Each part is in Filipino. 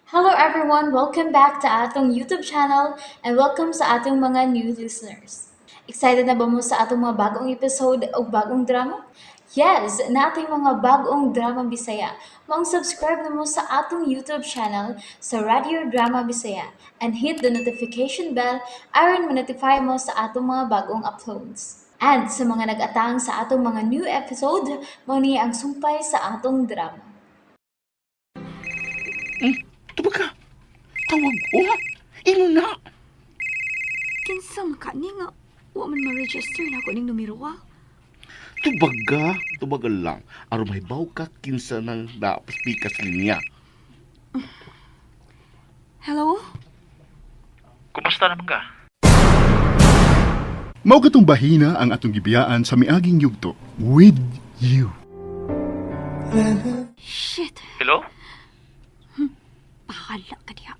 Hello everyone, welcome back to atong YouTube channel and welcome sa atong mga new listeners. Excited na ba mo sa atong mga bagong episode o bagong drama? Yes, na ating mga bagong drama Bisaya. Subscribe na mo sa atong YouTube channel sa Radio Drama Bisaya and hit the notification bell aron ma-notify mo sa atong mga bagong uploads. And sa mga nag-atang sa atong mga new episode, mo ni ang sumpay sa atong drama. Tuba ka. Tawag o. Ino na. Kinsa man ka ni nga wa man ma-register na ako ning numero wa. Tubaga lang. Aron mahibaw ka kinsa nang napaspikas linya. Hello? Kumusta naman ka? Mao katong bahina ang atong gibiyaan sa miaging yugto with you. Shit. Hello? Bahala ka diha.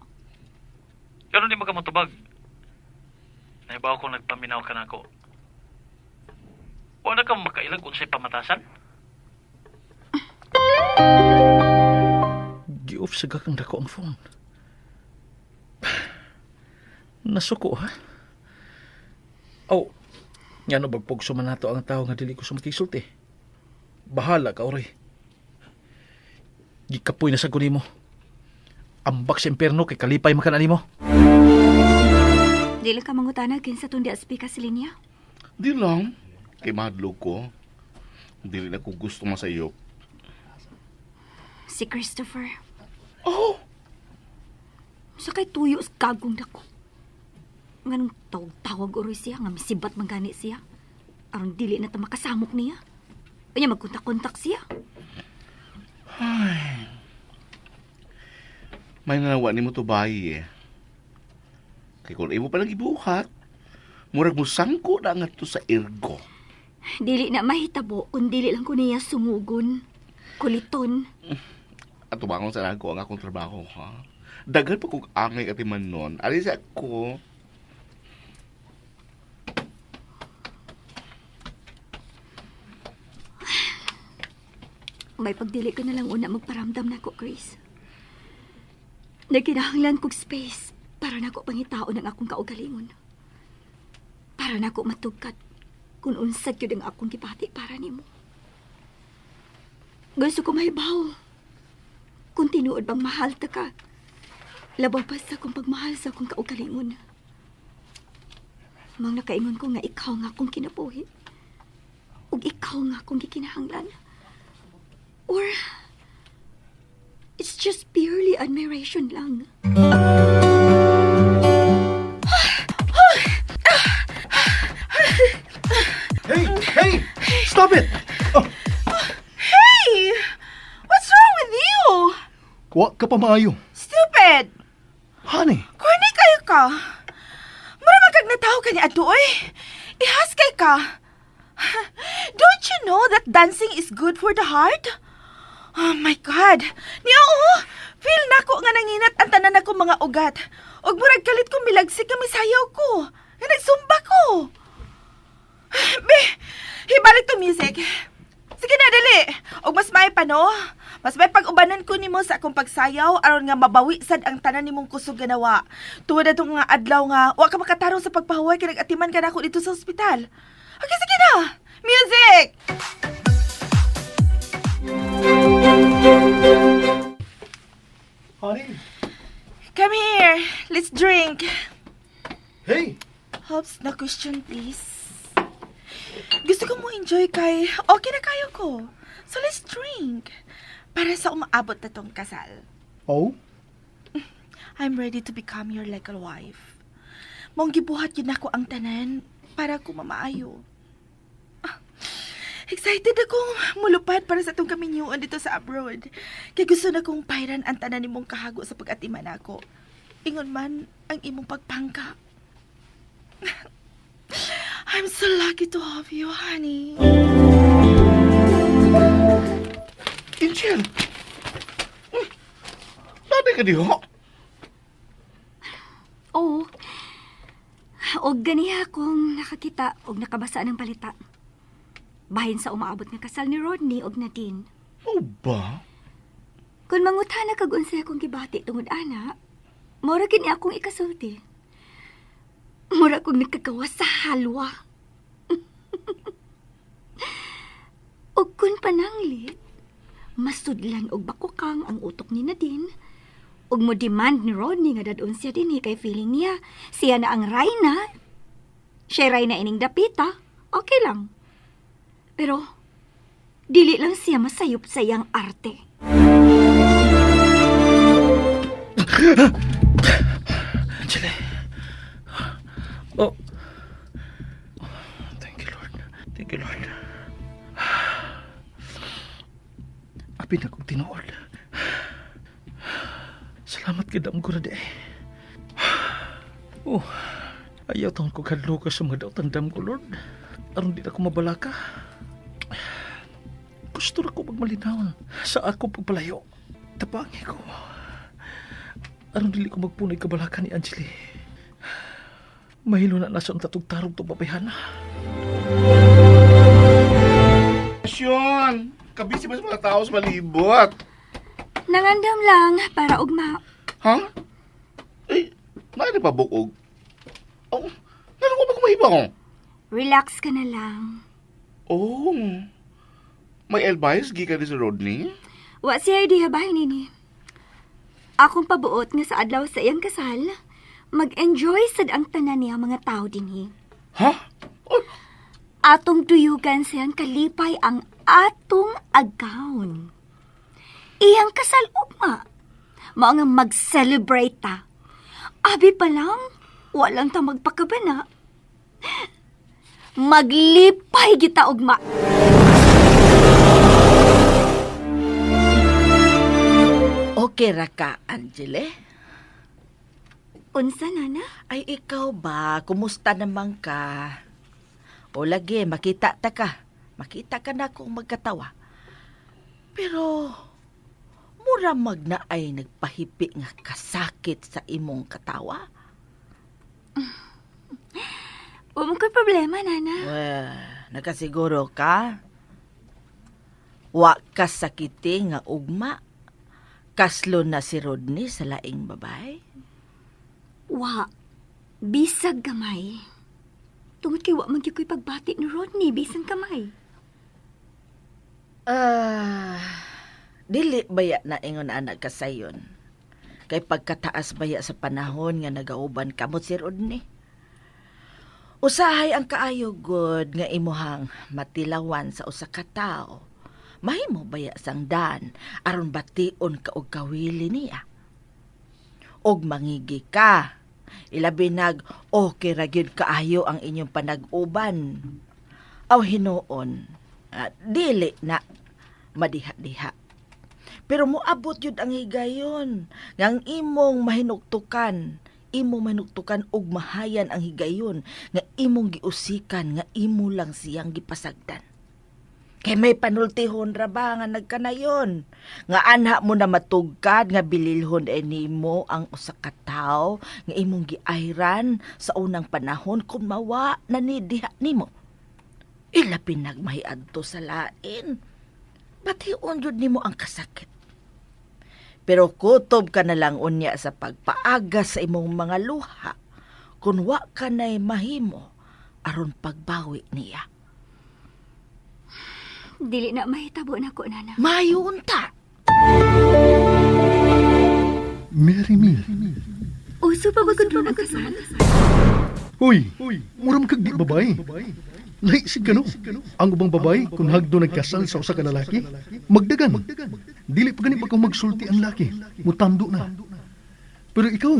Pero di magamutubag. Naibaw kong nagpaminaw ka na ako. Wala kang makailag kung sa'y pamatasan? Gi-off sa gakang dako ang phone. Nasuko ha? Oh, nga no bagpugso man nato ang tao nga dili ko sumakisulti. Bahala ka, ori. Gikapoy na sa mo. Ambak sa imperno kay kalipay makan mo. Dili ka mangutana kinsa tong di speaker sa linya. Di lang. Kay madlo ko. Dili na ko gusto masayop. Si Christopher. Oh! Sa kay tuyo sa kagong dako. Nganong tawag oroy siya nga misibat man gani siya. Aron dili na ta makasamok niya. Anya magkontak-kontak siya. May nanawa ni mo to bayi eh. Kay kung imo pa nagibuhat, murag mo sangko na nga to sa ergo. Dili na mahitabo kung dili lang ko niya sungugon. Kuliton. At tumangon sa nako ang akong trabaho, ha? Dagan pa kong angay katiman nun. Alis ako. May pagdili ka na lang una magparamdam na ko, Chris. Nagkinahanglan kog space para nako pangitaon ang akong kaugalingon. Para nako matugkat kung unsad yun ang akong gipati para nimo. Gusto ko mahibaw. Kung tinuod bang mahal ta ka, labaw pa sa akong pagmahal sa akong kaugalingon. Mang nakaingon ko nga ikaw nga akong kinabuhi. Ug ikaw nga akong gikinahanglan. Or it's just purely admiration lang. Hey! Stop it! Oh, Hey! What's wrong with you? Wa ka pa maayo. Stupid! honey! Corny kayo ka. Mura magkag nataw ka ni Adoy. Ihaskay ka. Don't you know that dancing is good for the heart? Oh my God. Niya feel na ko nga nanginat ang tanan ako mga ugat. Og murag kalit ko milagsik nga misayaw ko. Nga nagsumba ko. Be, hibalik to music. Sige na, dali. Og mas may pa, no? Mas may pag-ubanan ko nimo sa akong pagsayaw aron nga mabawi sad ang tanan nimong kusog ganawa. Tuwa na itong nga adlaw nga, wa ka makatarong sa pagpahuway kay nag-atiman ka na ako dito sa ospital. Okay, sige na. Music! Honey! Come here. Let's drink. Hey! Hops, na question, please. Gusto ko mo enjoy kay okay na kayo ko. So let's drink. Para sa umaabot na tong kasal. Oh? I'm ready to become your legal wife. Mong gibuhat yun ako ang tanan para ko mamaayo. Excited akong mulupad para sa itong kaminyuan dito sa abroad. Kaya gusto na kong pairan ang tanan nimong kahago sa pag-atiman ako. Ingon man ang imong pagpangka. I'm so lucky to have you, honey. Angel! Nade ka diho? Oo. Og ganiha kung nakakita og nakabasa ng balita. Bahin sa umaabot nga kasal ni Rodney og Nadine. Oh ba? Kung mangutana kag unsay akong gibati tungod ana, mura gini akong ikasulti. Mura kong nagkagawas sa halwa. O kung pananglit, masudlan og bakukang ang utok ni Nadine, ug mo demand ni Rodney nga dadun siya din kay feeling niya siya na ang Rayna. Siya Rayna ining dapita, okay lang. Pero, dili lang siya masayop sa iyang arte. Angela. Oh. Thank you, Lord. Thank you, Lord. Apin akong tinuod. Salamat kidam ko na di. Oh, ayaw taon ko kadlo ka sa mga daw-tandam ko, Lord. Aron di na ko mabalaka. Gusto na ko magmalinawan sa ako pagpalayo. Tapangi ko. Aron dili ko magpunay kabalaka ni Angeli. Mahilo na nasa ang tatugtarong itong papayhana. Asyon! Kabisi ba sa mga tao sa malibot? Nangandam lang para ugma. Ha? Eh, nakin pa bukog. Oh, nalang ko ba kumahiba ko? Relax ka na lang. Oh, may advice gikan ni si Rodney? Wa siya idea ba nini? Akong pabuot nga sa adlaw sa iyang kasal, mag-enjoy sad ang tanan niya mga tao dinhi. Ha? Oh, Atong tuyugan siyang kalipay ang atong agawon. Iyang kasal ugma. Mao nga mag-celebrate ta. Abi pa lang, walang ta magpakabana. Maglipay kita ugma. Okay ra ka, Angele? Unsa nana? Ay, ikaw ba? Kumusta naman ka? O lagi, makita ta ka. Makita ka na kung magkatawa. Pero, mura magna ay nagpahipi nga kasakit sa imong katawa? Wala ko problema, nana. Well, nakasiguro ka? Wa ka sakiti nga ugma? Kaslo na si Rodney sa laing babae? Wa, bisag gamay. Tungod kay wa man gyud ko'y pagbati ni Rodney, bisag kamay. Dili baya na ingon anak ka sayon. Kay pagkataas baya sa panahon nga nagauban kamot si Rodney. Usahay ang kaayo god nga imuhang matilawan sa usa ka tawo. Mahimo baya sang dan aron bation ka og kawili niya. Og mangigi ka. Ilabi nag okay ra gyud kaayo ang inyong panag-uban. Aw hinuon, dili na madiha-diha. Pero moabot yun ang higayon. Nga imong mahinuktukan og mahayan ang higayon. Nga imong giusikan, nga imo lang siyang gipasagdan. Kay may panultihon ra ba nga nagkanayon? Nga anha mo na matugkad nga bililhon nimo ang usa ka tawo nga imong giayran sa unang panahon kung mawa na ni diha nimo. Ilapin nagmahiadto sa lain. Batiun jud nimo ang kasakit. Pero kutob ka na lang unya sa pagpaaga sa imong mga luha kung wa ka na'y mahimo aron pagbawi niya. Dili na mahitabo na ko, nana. Mayun ta! Mary Mill. Uso pa ba kung na kasal? Hoy, muram kag di babae. Lahi si kano. Ang ubang babae, kung hagdo nagkasal sa usa ka lalaki, magdagan. Dili pa gani pa kung magsulti ang laki. Mutando na. Pero ikaw,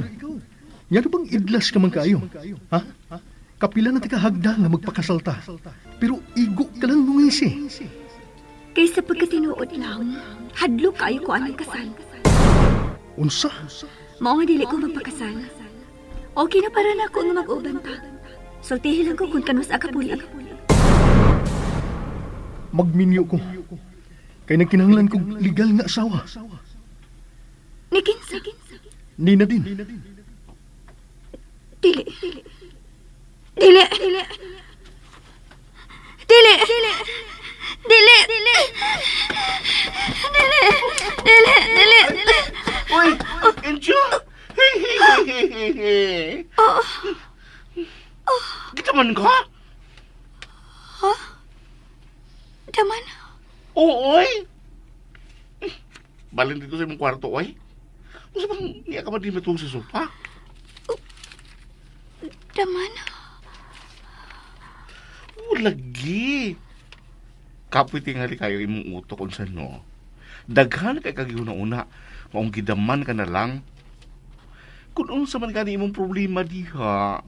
yan bang idlas ka man kayo? Ha? Kapila na tika hagda nga magpakasal ta. Pero igo ka lang nungisi. Kaysa pagkatinuod lang, hadlo kayo ko anong kasal. Unsa? Mao nga dili ko magpakasal. Okay na para na ako nga mag-uban pa. Sultihin lang ko kung kanus akapuli. Magminyo ko. Kay nagkinahanglan kong legal nga asawa. Ni kinsa? Nina din. Dili. Dili. Dili. Dili. Dili! Dili! Dili! Dili! Dili! Dili! Uy! Enjo! Hey, hey, hey, hey, hey, hey. Kita man ka? Daman, Oo, oy! Balin dito sa imong kwarto, oy. Kung sa bang niya ka ba di matulog sa sopa? daman. Lagi. Kapoy tingali kayo imong utok kung saan, no? Daghan kay kagihuna-una. Maong gidaman ka na lang. Kung unsa man gani imong problema diha,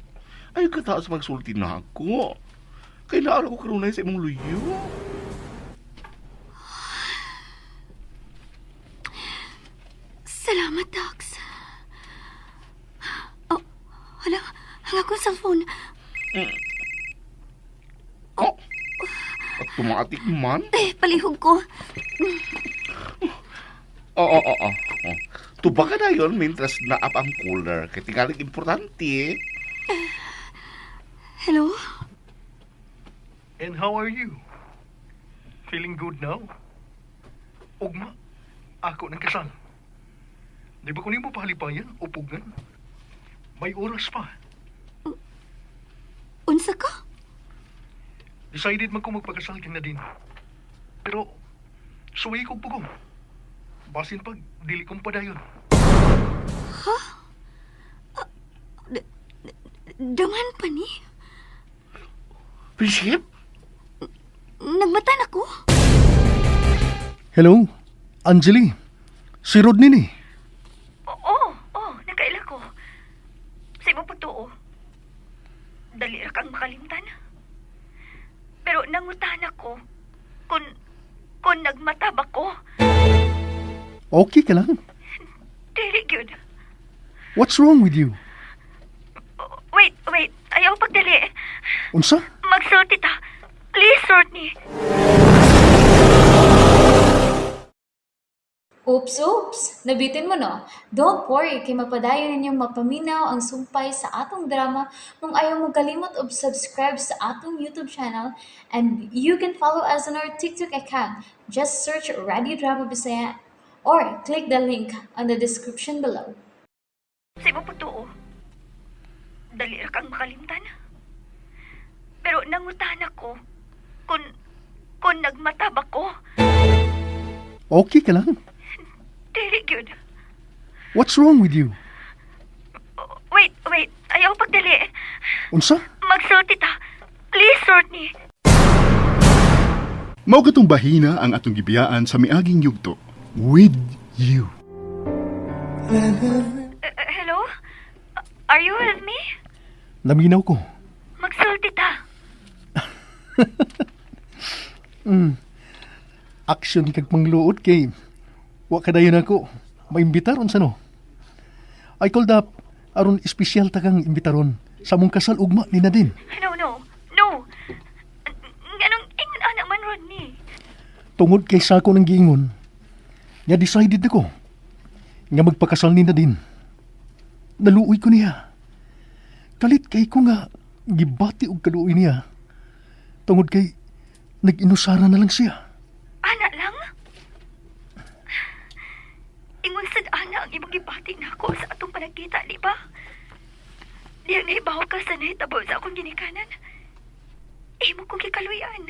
ay kataas magsulti na ako. Kay naara ko karunay sa imong luyo. Salamat, Dax. Oh, hala akong cellphone. Oh, at tumatik man. Palihog ko. Oo. Tuba ka na yun, mintras naap ang cooler. Kaya tingaling importante. Hello? And how are you? Feeling good now? Ugma, ako ng kasal. Di ba kunin mo pahalipayan o pugan? May oras pa. Unsa ka? Decided man ko magpakasal kin na din. Pero, suway ko pugong. Basin pag dili kong padayon. Daman pa ni? Bishop? Nagmata na ko? Hello, Anjali. Si Rodney ni. Oo, nakaila ko. Sa imong pagtuo. Dali ra kang makalimtan. Pero nangutan ako kung nagmata ba ko. Okay ka lang? Dili gyud. What's wrong with you? Wait. Ayaw pagdali. Unsa? Magsulti ta. Please, Rodney. Oops. Nabitin mo, no? Don't worry, kay mapadayon ninyong mapaminaw ang sumpay sa atong drama kung ayaw mo kalimot og subscribe sa atong YouTube channel, and you can follow us on our TikTok account. Just search Radio Drama Bisaya or click the link on the description below. Sa imong pagtuo. Dali ra kang makalimtan. Pero nangutan ako kung nagmata ba ko. Okay ka lang? Dili gyud. What's wrong with you? Wait. Ayaw pagdali. Unsa? Magsulti ta. Please, Rodney. Mao katong bahina ang atong gibiyaan sa miaging yugto. With you. Hello? Are you with me? Naminaw ko. Magsulti ta. Action kag pangluot kay wa kadayon ako maimbitar unsa no. I called up aron espesyal ta kang imbitaron sa mong kasal ugma ni Nadine. No. Ganong ingon anak man, Rodney. Tungod kay sako ng giingon, nya decided ako nga magpakasal ni Nadine. Naluoy ko niya. Kalit kay ko nga gibati og kaluoy niya. Tungod kay nag-inusara na lang siya. Anak lang? Ingon sad ana ang imong gibati nako sa atong panagkita, di ba? Diyang naibaw ka sa nahitabo sa akong ginikanan. Imo kong kikaluyan.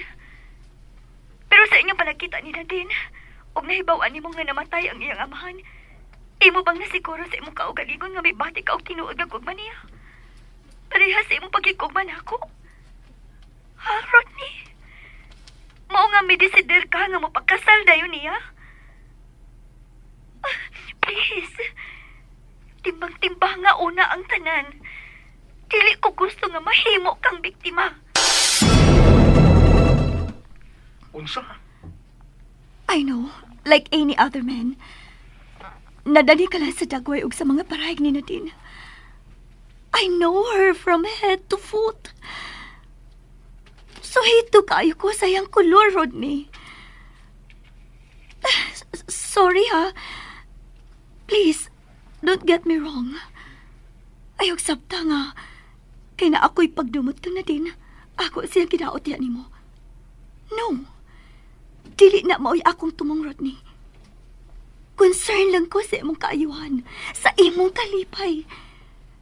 Pero sa inyong panagkita ni Nadine, og nahibawan nimo nga namatay ang iyang amahan, imo bang nasiguro sa imong kaugalingon nga may bati ka og tinuod nga gugma niya? Parehas sa imong pagkikugman ako. Ha, Rodney? Mao nga may desider ka nga mapagkasal dayon niya? Please. Timbang-timbang nga una ang tanan. Dili ko gusto nga mahimo kang biktima. Unsa? I know, like any other man. Nadali ka lang sa dagway ug sa mga parahig ni Nadine. I know her from head to foot. So hito kayo ko sa iyang kulor, Rodney. Sorry ha. Please, don't get me wrong. Ayog sabta nga. Kaya na ako'y pagdumot kang Nadine. Ako siya kinaot yan nimo. No. Dili na mao'y akong tumong, Rodney. Concern lang ko sa imong kaayuhan, sa imong kalipay.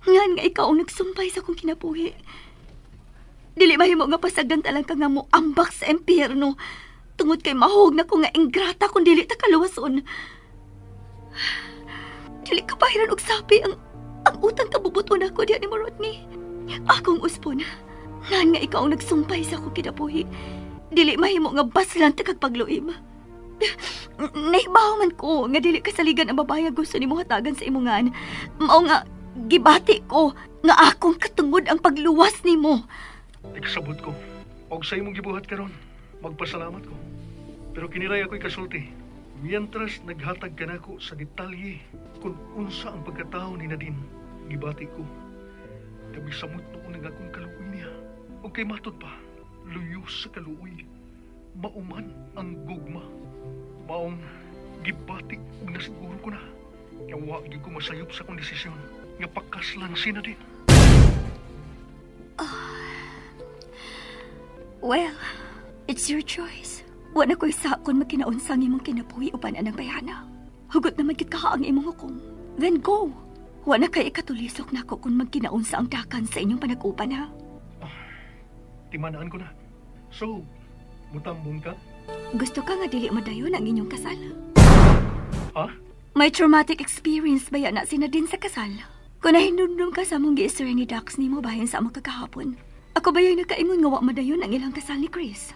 Ngan nga ikaw ang nagsumpay sa akong kinabuhi. Dili mahimo nga pasagdan talang ka nga mo ambak sa impyerno. Tungod kay mahog na ko nga ingrata kung dili ta kaluwason. Dili ka bahiran og sapi ang utang kabubuton ako diyan ni mo, Rodney. Akong uspon. Ngan nga ikaw ang nagsumpay sa akong kinabuhi. Dili mahimo nga baslan ta kag pagluim. Nahibaw man ko nga dili kasaligan ang babae nga gusto nimo hatagan sa imongan. Mao nga gibati ko nga akong katungod ang pagluwas nimo. Ikasabot ko. Og sa imong gibuhat karon, magpasalamat ko. Pero kiniray ako'y kasulti. Mientras naghatag ka nako sa detalye kung unsa ang pagkatao ni Nadine, gibati ko. Kami samot noon ang akong kaluoy niya. O kay matod pa, luyos sa kaluoy. Mauman ang gugma. Maong gibati ug nasiguro ko na. Nga wa gyud ko masayop sa akong desisyon. Nga pakaslan si Nadine. Well, it's your choice. Wa na ko'y sakon magkinaunsang imong kinabuhi uban anang bayana. Hugot na magkit ka ang imong hukom. Then go. Wa na kay ikatulisok na ko kung magkinaunsa ang dakan sa inyong panag-upan, ha? Timanaan ko na. So, mutambong ka? Gusto ka nga dili madayon ang inyong kasal? Ha? May traumatic experience ba yan na sinadin sa kasal? Kung nahinundum ka sa mong gi-istorya ni Dax ni mo bahin sa among kakahapon, ako ba yung nakaingon nga wa madayon ang ilang kasal ni Chris?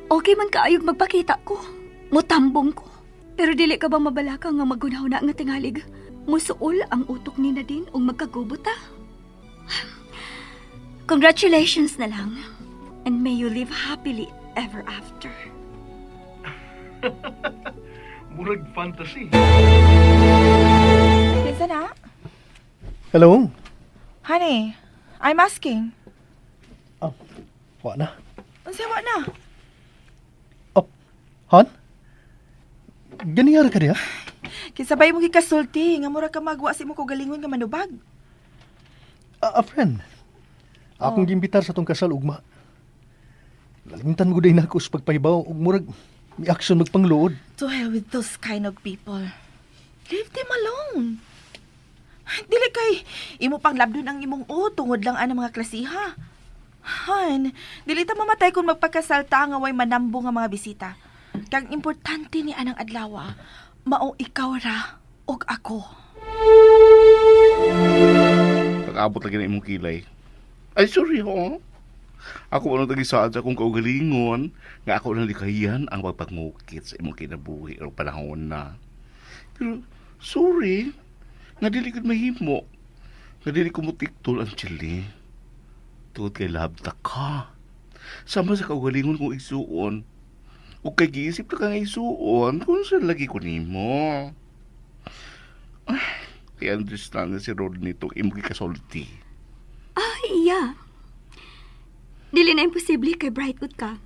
Okay man kaayog magpakita ko. Mutambong ko. Pero dili ka ba mabalaka nga magunaw na nga tingalig? Musuol ang utok ni Nadine o magkagubo ta? Congratulations na lang. And may you live happily ever after. Murag fantasy. Kinsa na? Hello? Honey, I'm asking. Wa na. Unsa wa na? Han? Ganiyara ka diya? Kisabay mo gikasulti nga mura ka magwa si mo ko galingon nga manubag. A friend. Akong gimbitar sa tong kasal ugma. Lalimtan mo day na ako sa pagpahibaw ug murag may aksyon magpangluod. To hell with those kind of people. Leave them alone. Dili kay imo pang labdon ang imong tungod lang ang mga klasiha. Han, dili ta mamatay kung magpakasalta nga way manambo nga mga bisita. Kang importante ni anang adlawa, mao ikaw ra og ako. Pag-abot lagi na imong kilay. Ay, sorry ho. Ako ano tagisaad sa akong kaugalingon nga ako lang likayan ang pagpangukit sa imong kinabuhi o panahon na. Pero, sorry, nga dili ko mahimo. Nga dili ko mutiktol ang chili. Tungod kay labta ka. Sama sa kaugalingon kong isuon. O kay giisip na kang isuon kung saan lagi ko nimo. I understand na si Rodney itong imong kasulti. Iya. Dili na imposible kay Brightwood ka.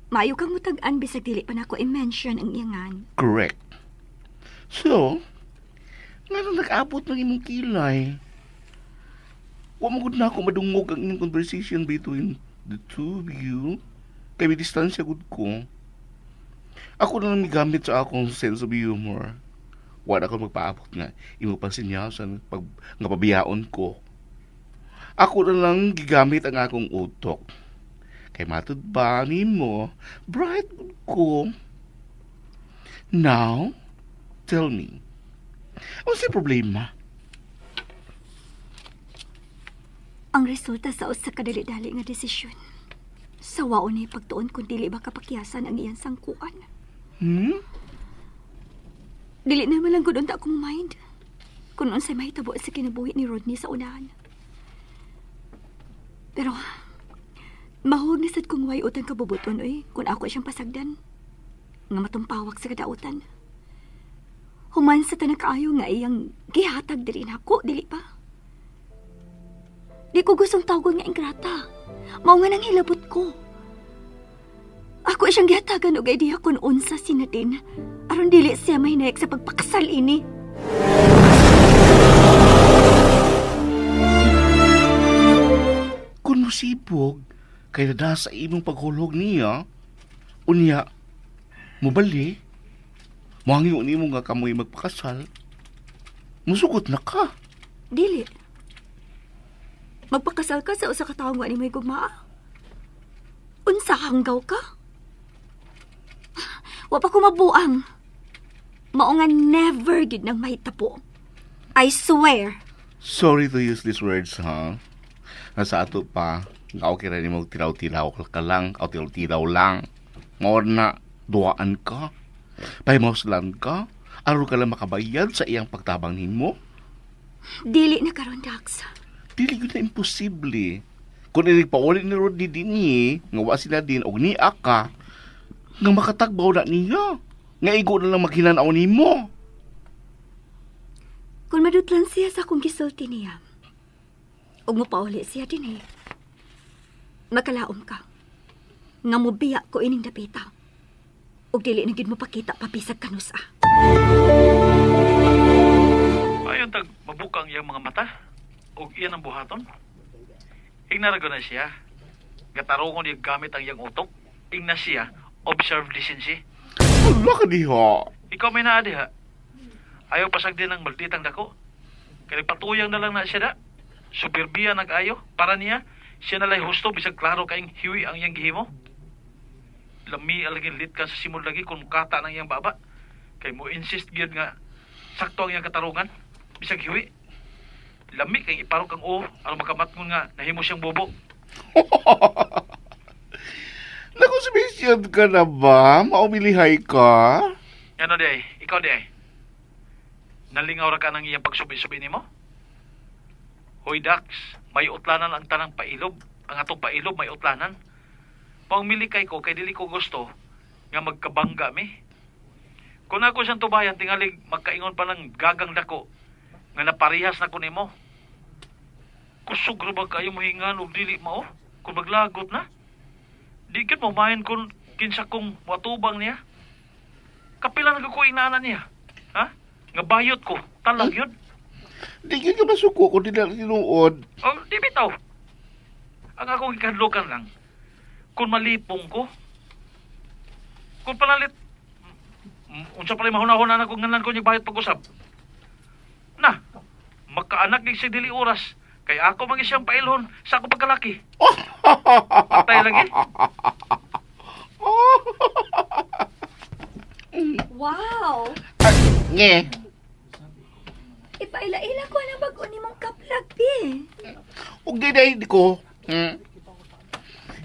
Maayo kang mutag-an bisag dili pa nako i-mention ang iyangan. Correct. So, nga nang nag-abot ng imong kilay, wa magud na ako madungog ang inyong conversation between the two of you. Kaya may distansya gud ko. Ako na lang migamit sa akong sense of humor. Wala ako magpaabot nga imo pang sinyasan nga pabiyaon ko. Ako na lang gigamit ang akong utok. Kay matud ba nimo, bright ko. Now, tell me, ano si problema? Ang resulta sa usa ka dali-dali nga desisyon. Sa waon ni pagtuon kung dili ba kapakyasan ang iyang sangkuan. Dili naman lang gud unta akong mind. Kung unsay mahitabo sa kinabuhi ni Rodney sa unahan. Pero, mahog na sad kong way utang kabubuton, oy, kung ako siyang pasagdan. Nga matumpawak sa kadautan. Human sa tanang kaayo nga iyang gihatag diri nako, dili pa. Di ko gustong tawgon nga ingrata. Mao nga nang hilabot ko. Ako siyang gihatagan og idea kung unsa si Nadine. Aron dili siya mahinayag sa pagpakasal ini. Kung musibog, kay nada sa imong paghulog niya, unya, Mubali. Mangyo ni mo nga kamoy magpakasal. Musugot na ka. Dili. Magpakasal ka sa usa ka tawo nga ni may gugmaa. Unsa hanggaw ka? Wa pa ko mabuang. Mao nga never gid nang mahitabo. I swear. Sorry to use these words, ha? Nasa ato pa, nga okay rin mo tilaw-tilaw ka lang, o tilaw-tilaw lang. Mawar na, duwaan ka. Pahimoslan ka. Aro ka lang makabayad sa iyang pagtabang nimo. Dili na karon, Dax. Dili yun na imposible. Kung iligpaulit ni Rodney din nga wa sila din, og ni Aka, nga makatagbaw na niya. Nga igo na lang maghinanaw nimo. Kung madutlan siya sa akong gisulti niya, ug mopauli siya din makalaom ka. Nga mobiya ko ining dapita. Ug dili na gid mo pakita papisag kanus Ayon tag mabukang iyang mga mata. O iyan ang buhaton. Ignarago na siya. Gatarungon niya gamit ang iyang utok. Igna siya, observe lisensi. Wala ka diha. Ikaw may naa diha. Ayaw pasag din ng malditang dako. Kaya patuyang na lang na siya da. Superbiya nag-ayo. Para niya, siya nalay husto bisag klaro kaing hiwi ang iyang gihimo. Lami alagin lit ka sa simul lagi kung kata ng iyang baba. Kay mo insist gyud nga sakto ang iyang katarungan. Bisag hiwi. Lami kay iparok ang aron makamatngon nga nahimo siyang bobo. Nakusubisyon ka na ba? Maumilihay ka? Ano day? Ikaw day? Nalingaw ra ka ng iyang pagsubi-subi nimo? Hoy Dax, may utlanan ang tanang pailob. Ang atong pailob may utlanan. Pangmili kay ko kay dili ko gusto nga magkabangga mi. Kung ako siyang tubayan tingalig magkaingon pa ng gagang dako nga naparihas na ko nimo. Kusog ra ba kayo mohingan og dili mao? Kung maglagot na? Di gid mo mahin kung kinsa kong watubang niya. Kapila na ko inana niya. Ha? Nga bayot ko. Talag yun. Di yun ka masuko kung di na tinuod. Oh, di bitaw. Ang akong ikadlokan lang. Kung malipong ko. Kung palalit. Unsa pala mahuna-huna na kung ngalan ko yung bayot pag-usap. Na. Magkaanak ni si dili oras. Kaya ako mangi siyang pailhon sa ako pagkalaki. Patay lagi. Wow! Nge. Ipaila-ila ko na bago ni mong kaplag, Pi. Huwag di ko.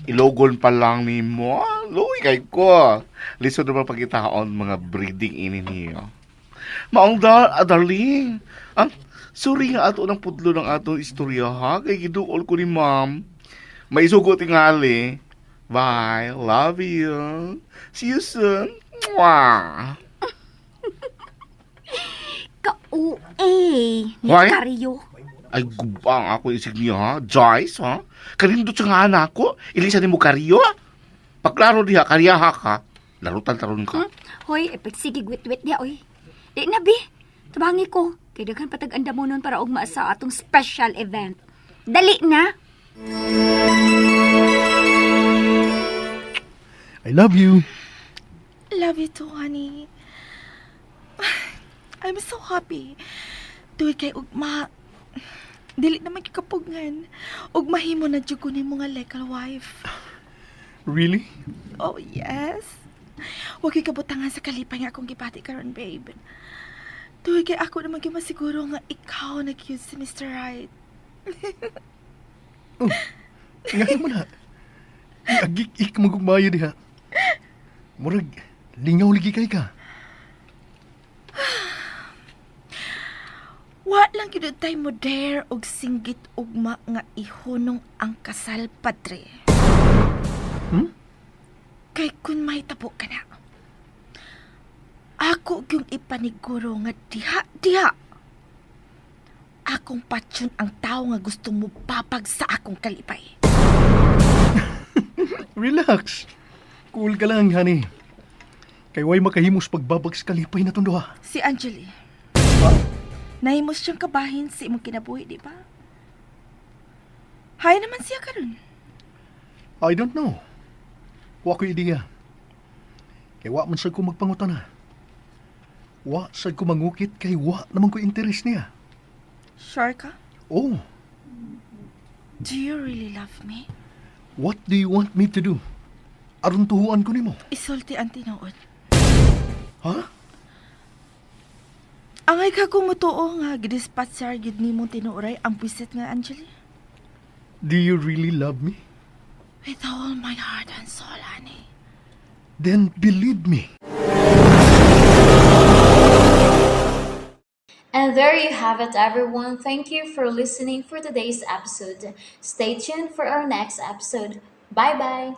Ilogon pa lang ni mo. Luwi kay ko. Lisod naman pagkitaon mga breeding ini niyo. Maong darling. Sorry nga ato ng pudlo ng atong istorya ha. Kay giduol ko ni ma'am. May sugot tingali. Bye. Love you. See you soon. Mwah. Ka-ue. Ni Why? Karyo. Ay, gubang ako isig niya ha. Joyce ha. Karindot sa nga anak ko. Ilisa ni mo karyo ha. Pagklaro diha, karyaha ka. Larutan taron ka. Hoy, sige wit-wit diya, oy. Di na, Bi. Tabangi ko. Kaya daghan patag-anda mo nun para ugma sa atong special event. Dali na! I love you. Love you too, honey. I'm so happy. Tuwi kay ugma. Dili na magkikapugngan. Ugmahimo na dyan ko ni mga legal wife. Really? Oh, yes. Huwag ikabutangan sa kalipay nga akong gipati karon, babe. Tuwi kay ako naman masiguro nga ikaw nag-cute si Mr. Right. Nga mo na. Agik-ik magugmayo diha. Murag, lingaw lagi kay ka. Wa lang gid tay mo dare og singgit ugma nga ihunong ang kasal, padre. Kay kun may tabo ka na. Ako yung ipaniguro nga diha. Akong patsyon ang tao nga gusto mo papag sa akong kalipay. Relax. Cool ka lang, honey. Kay way makahimos pagbabag sa kalipay na tunduha. Si Angeli. Nahimos siyang kabahin sa imong kinabuhi, di ba? Hay naman siya karon. I don't know. Wa ko idea. Kay wa man sad ko magpangutana. Wa sad ko mangukit kay wa naman ko interes niya. Sure ka? Oh, Do you really love me? what do you want me to do? Aron tuhuan ko nimo. Isulti ang tinuod. Ha? Angay ka kumutuo nga gidispatcher gid nimong tinuoray ang bisit nga Angeli. Do you really love me? With all my heart and soul, honey. Then believe me. And there you have it, everyone. Thank you for listening for today's episode. Stay tuned for our next episode. Bye bye.